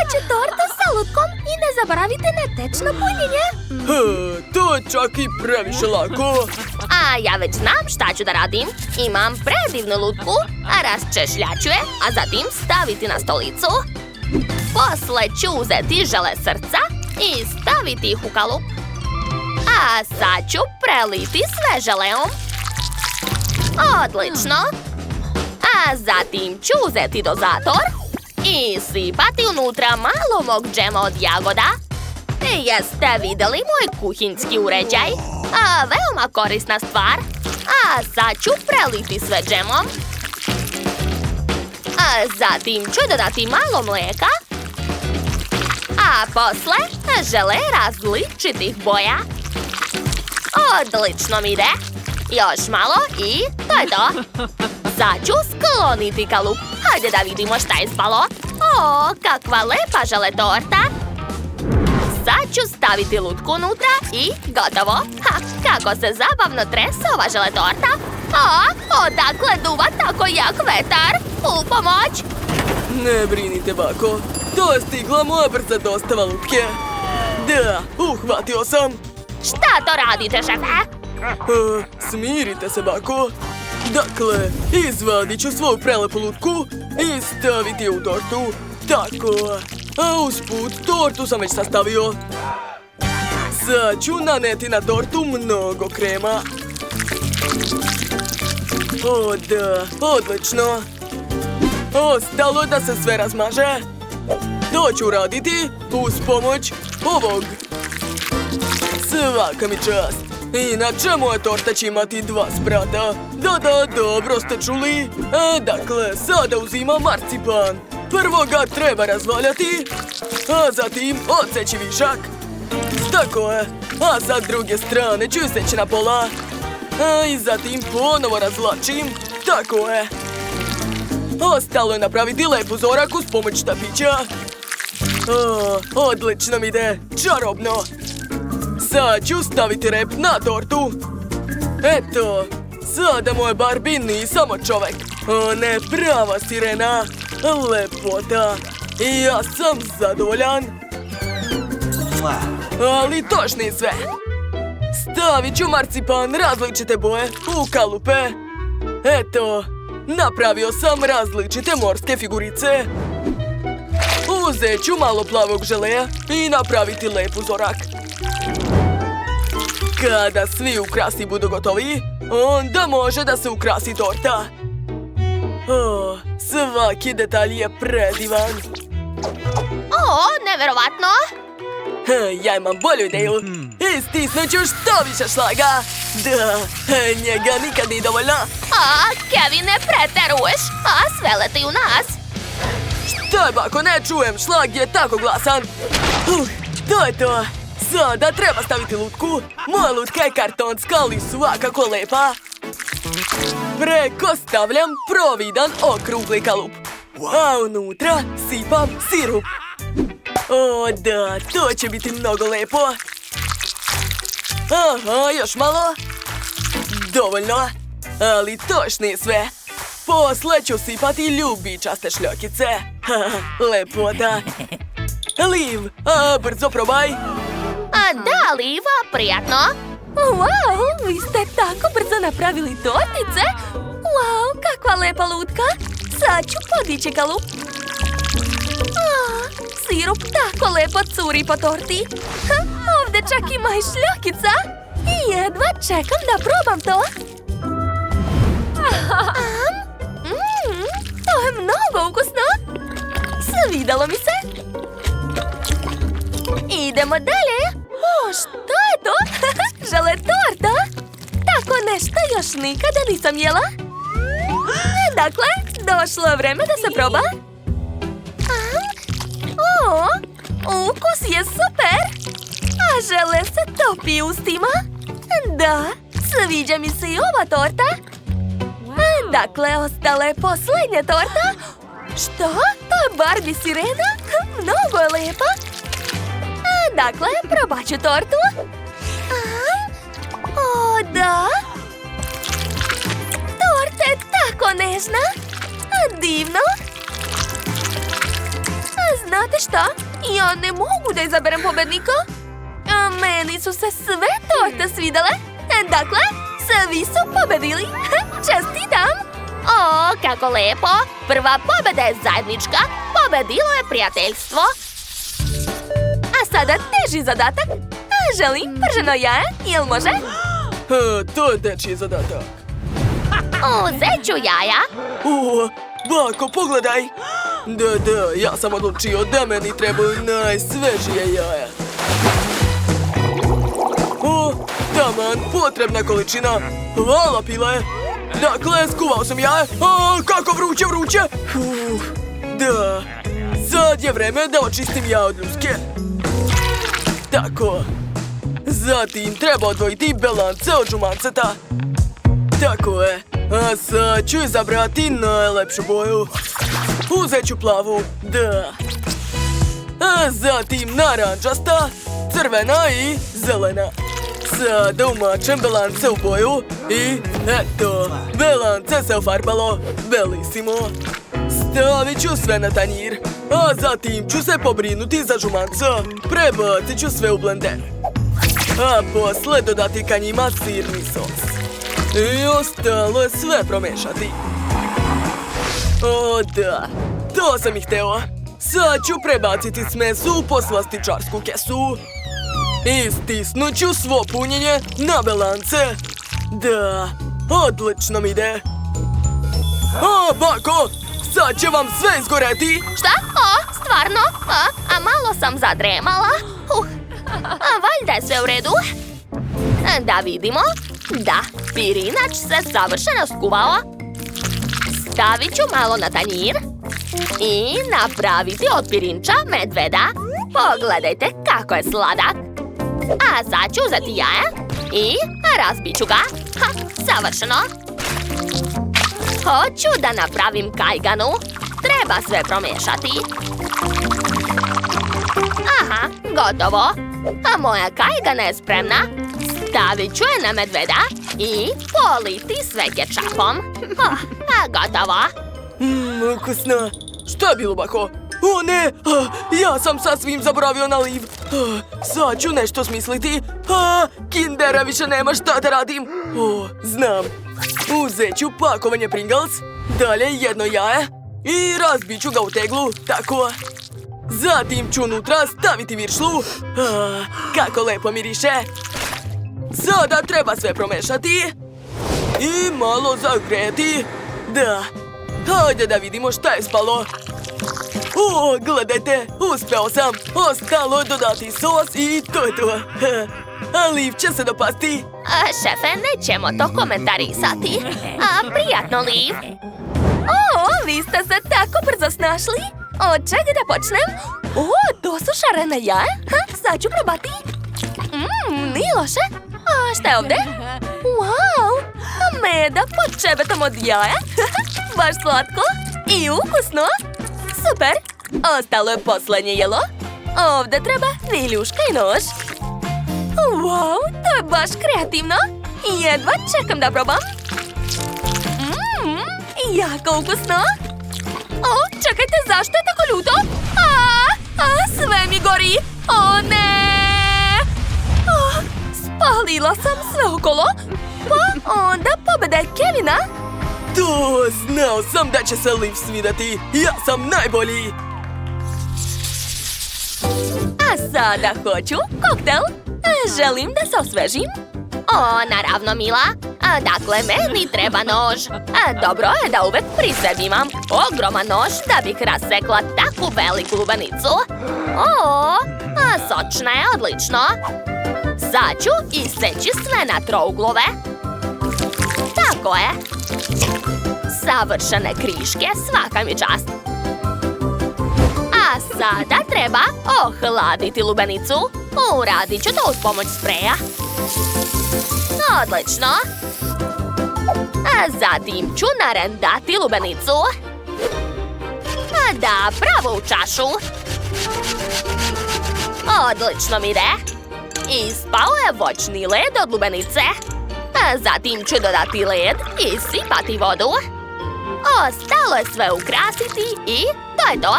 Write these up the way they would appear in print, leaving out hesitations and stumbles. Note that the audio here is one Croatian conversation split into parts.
Domaće torte sa lutkom i ne zaboravite na tečno punjenje. To je čak i previše lako. A ja već znam šta ću da radim. Imam predivnu lutku, raščešljaću je, a zatim staviti na stolicu. Posle ću uzeti žele srca i staviti ih u kalup. A sad ću preliti sve želeom. Odlično. A zatim ću uzeti dozator i sipati unutra malo mog džema od jagoda. Jeste videli moj kuhinjski uređaj? Veoma korisna stvar. A sad ću preliti sve džemom. Zatim ću dodati malo mlijeka. A posle žele različitih boja. Odlično mi ide. Još malo i to je to. Sad ću skloniti kalup. Hajde da vidimo šta je ispalo. O, kakva lepa žele torta. Sad ću staviti lutku unutra i gotovo. Kako se zabavno trese ova žele torta. Odakle duva tako jak vetar? U pomoć! Ne brinite, bako. To je stigla moja brza dostava lutke. Da, uhvatio sam. Šta to radite, šefe? Smirite se, bako. Dakle, izvadit ću svoju prelepu lutku i staviti je u tortu. Tako. A usput, tortu sam već sastavio. Sad ću naneti na tortu mnogo krema. O da, odlično. Ostalo je da se sve razmaže. To ću raditi uz pomoć ovog. Svaka mi čast. Inače, moja torta će imati 2 sprata. Da, dobro ste čuli. Dakle, sada uzimam marcipan. Prvo ga treba razvaljati, a zatim odseći višak. Tako je. A sa druge strane ću seći na pola. I zatim ponovo razvlačim. Tako je. Ostalo je napraviti lep uzorak uz pomoć štapića. Odlično mi ide. Čarobno. Sad ću staviti rep na tortu. Eto, sada moje Barbie nisam čovek. Ona je prava sirena. Lepota. I ja sam zadovoljan. Ali to još nije sve. Stavit ću marcipan različite boje u kalupe. Eto, napravio sam različite morske figurice. Uzet ću malo plavog želeja i napraviti lep uzorak. Kada svi ukrasi budu gotovi, onda može da se ukrasi torta. Svaki detalj je predivan. Neverovatno. Ja imam bolju ideju. Istisnut ću što više šlaga. Da, njega nikad nije dovoljno. Kevin, ne preteruješ. Sve leti u nas. Šta je, bako, ne čujem, šlag je tako glasan. To je to. Sada treba staviti lutku. Moja lutka je kartonska, ali svakako lepa. Preko stavljam providan okrugli kalup. A unutra sipam sirup. O da, to će biti mnogo lepo. Aha, još malo. Dovoljno. Ali to još nije sve. Posle ću sipati ljubičaste šljokice. Lepota. Liv, brzo probaj. Da, Liv, prijatno. Wow, vi ste tako brzo napravili tortice. Wow, kakva lepa lutka. Sad ću podići kalup. Sirup tako lepo curi po torti. Ovdje čak ima i šljokica. I jedva čekam da probam to. To je mnogo ukusno. Svidalo mi se. Idemo dalje. Što je to? Žele torta? Tako nešto još nikada nisam jela. Dakle, došlo je vreme da se proba. Ukus je super. A žele se topi ustima. Da, sviđa mi se i ova torta. Dakle, ostala je posljednja torta. Što? To je Barbie sirena? Mnogo je lepa. Dakle, probat ću tortu. O, da. Torta je tako nežna. Divno. znate šta? Ja ne mogu da izaberem pobednika. Meni su se sve torte svidele. Dakle, svi su pobedili. Čestitam! O, kako lepo! Prva pobeda je zajednička, pobedilo je prijateljstvo. A sada teži zadatak. Želim prženo jaje, jel može? To je dečiji zadatak. Uzet ću jaja. Bako, pogledaj! Da, ja sam odlučio da meni trebaju najsvežije jaja. Taman, potrebna količina. Hvala, Pile. Dakle, skuvao sam jaje. Kako vruće! Da, sad je vreme da očistim jaje od ljuske. Tako. Zatim treba odvojiti belance od žumanceta. Tako je. A sad ću izabrati najlepšu boju. Uzet ću plavu, da. A zatim narančasta, crvena i zelena. Sada umačem belance u boju i eto, belance se ofarbalo. Bellissimo. Stavit ću sve na tanjir, a zatim ću se pobrinuti za žumanca. Prebacit ću sve u blender. A posle dodati ka njima sirni sos. I ostalo je sve promešati. O da, to sam i hteo. Sad ću prebaciti smesu u poslastičarsku kesu. I stisnut ću svo punjenje na belance. Da, odlično mi ide. Bako, sad će vam sve izgoreti. Šta? Stvarno? A malo sam zadremala. Valjda je sve u redu. Da vidimo. Da, pirinač se savršeno skuvao. Stavit ću malo na tanjir i napraviti od pirinča medveda. Pogledajte kako je sladak. A sad ću uzeti jaje i razbit ću ga. Savršeno. Hoću da napravim kajganu. Treba sve promešati. Aha, gotovo. A moja kajgana je spremna. Stavit ću je na medveda i politi sve kečapom. Gotovo. Ukusno. Šta je bilo, Bako? O ne, ja sam sasvim zaboravio na liv. Sad ću nešto smisliti. Kindera više nema šta da radim. Znam. Uzet ću pakovanje Pringles, dalje jedno jaje i razbit ću ga u teglu, tako. Zatim ću unutra staviti viršlu. Kako lepo miriše. Sada treba sve promešati i malo zagreti. Da, hajde da vidimo šta je spalo. Gledajte, uspeo sam. Ostalo je dodati sos i to je to. A Liv će se dopasti. Šefe, nećemo to komentarisati. Prijatno, Liv. Vi ste se tako brzo snašli. Od čega da počnem? To su šarena jaja. Sad ću probati. Nije loše. Šta je ovde? Wow, meda pod čebetom od jaja. Baš slatko i ukusno. Super. Ostalo je poslednje jelo. Ovde treba viljuška i nož. Wow, to je baš kreativno. Jedva čekam da probam. Jako ukusno. Čekajte, zašto je tako ljuto? Sve mi gori. Ne. Spalila sam sve okolo. Pa onda pobeda je Kevina. To, znao sam da će se Liv svidati. Ja sam najbolji. A sada hoću koktel. Želim da se osvežim. Naravno, Mila. Dakle, meni treba nož. Dobro je da uvek pri sebi imam ogroman nož da bih rasekla takvu veliku lubenicu. Sočna je, odlično. Sad ću iseći sve na trouglove. Tako je. Savršene kriške, svaka mi čast. A sada treba ohladiti lubenicu. Uradit ću to uz pomoć spreja. Odlično. A zatim ću narendati lubenicu. Da, pravo u čašu. Odlično mi ide. Ispao je voćni led od lubenice. A zatim ću dodati led i sipati vodu. Ostalo je sve ukrasiti i to je to.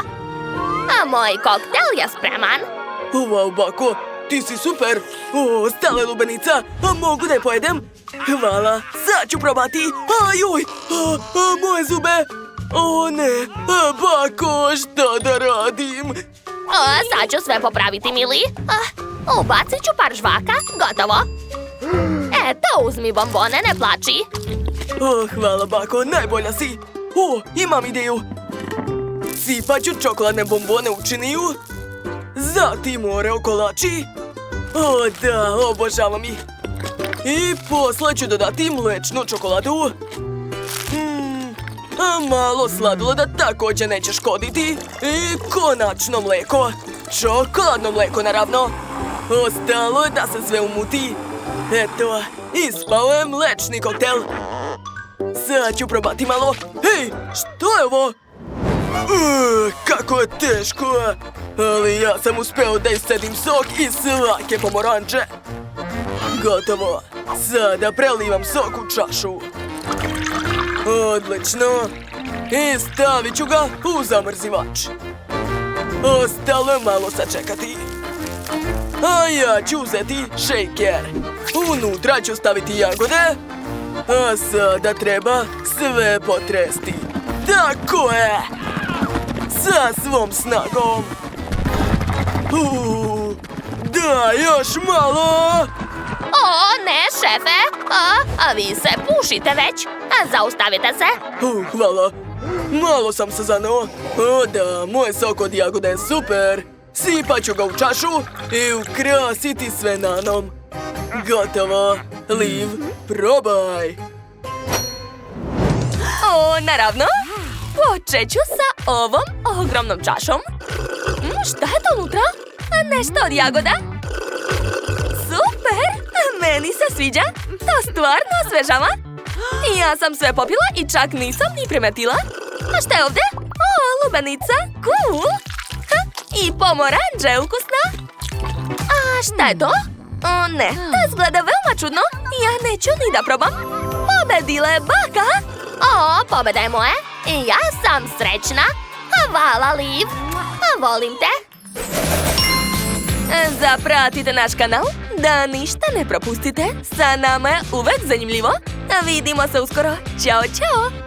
A moj koktel je spreman. Wow, bako, ti si super. O, stala je lubenica. A mogu da je pojedem? Hvala, sad ću probati. Ajuj, moje zube. O ne, bako, šta da radim? Sad ću sve popraviti, mili. Ubacit ću par žvaka, gotovo. Eto, uzmi bombone, ne plači. Hvala, bako, najbolja si. O, imam ideju. Sipat ću čokoladne bombone u činiju. Zatim oreo kolači. O da, obožavam ih. I posle ću dodati mlečnu čokoladu. A malo sladoleda također neće škoditi. I konačno mleko. Čokoladno mleko, naravno. Ostalo je da se sve umuti. Eto, ispao je mlečni koktel. Sad ću probati malo. Hej, što je ovo? Kako je teško. Ali ja sam uspeo da iscedim sok iz svake pomoranče. Gotovo. Sada prelivam sok u čašu. Odlično. I stavit ću ga u zamrzivač. Ostalo je malo sačekati. A ja ću uzeti šejker. Unutra ću staviti jagode. A sada treba sve potresti. Tako je! Sa svom snagom. Da, još malo. O, ne, šefe. A vi se pušite već. Zaustavite se. Hvala. Malo sam se zaneo. O da, moj sok od jagode je super. Sipat ću ga u čašu i ukrasiti sve nanom. Gotovo. Liv, probaj. O, naravno. Počet ću sa ovom ogromnom čašom. Šta je to unutra? Nešto od jagoda? Super! Meni se sviđa. To stvarno osvežava. Ja sam sve popila i čak nisam ni primetila. A šta je ovdje? O, lubenica. Cool! I pomoranđa je ukusna. A šta je to? O ne, to izgleda veoma čudno. Ja neću ni da probam. Pobedila je baka. O, pobeda je moje. I ja sam srećna. Hvala, Liv. Volim te. Zapratite naš kanal da ništa ne propustite. Sa nama je uvek zanimljivo. Vidimo se uskoro. Ćao, čao!